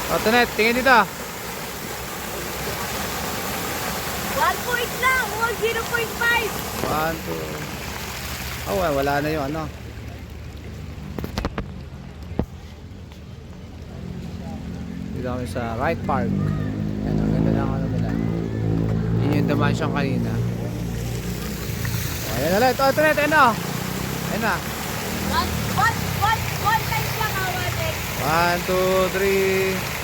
O, Tonet, tingin dito. 1 point lang, 0.5. 1, 2. Oh, wala na yung ano. Dito kami sa Wright Park. Yan, ang ganda ng ano nila. Yun yung dumaan siyang kanina. Ayan na lang. Ito, Tonet, ayan na. Ayan na. 1 times lang, 1, 1 2, 3.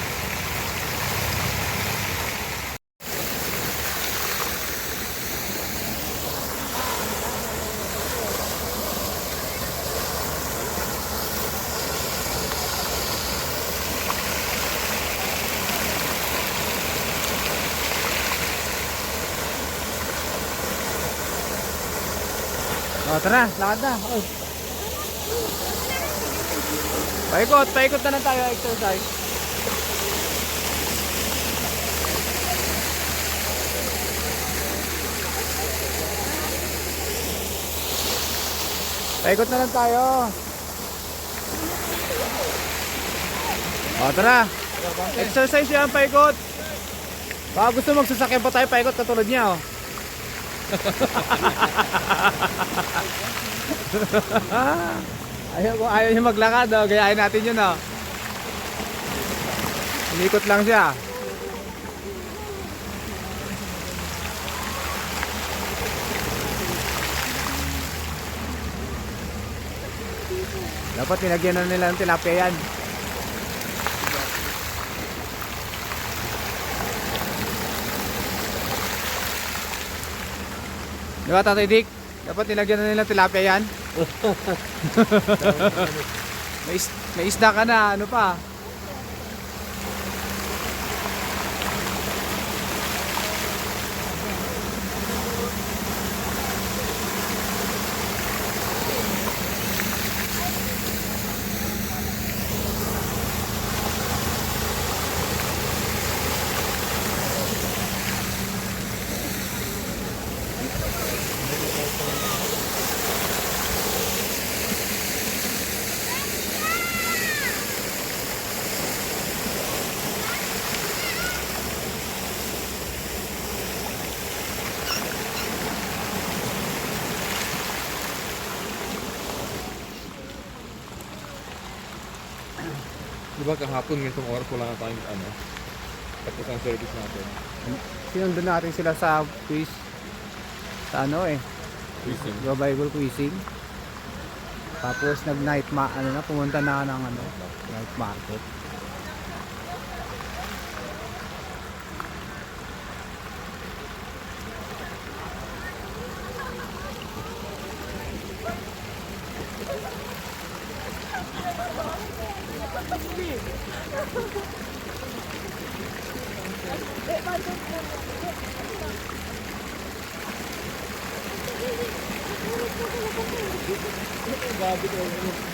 O, tara, lakad na. Oy. Paikot na lang tayo, exercise. Paikot na lang tayo. O, tara. Exercise yan, paikot. Baka gusto magsasakyan pa tayo, paikot katulad niya, oh. Kung ayaw niya maglakad, oh, gayahin natin yun, oh. Inikot lang siya. Dapat nilagyan na nila ng tilapia yan. Di ba, Tatay Dick? Dapat nilagyan na nila tilapia yan. May isda ka na, ano pa? Diba kahapon ganitong oras wala na tayong ano, tapos ang service natin. Sinundun natin sila sa quiz. Sa ano eh. Quizzing. Bible quizzing. Tapos pumunta na ng ano, night market. Grabe ko.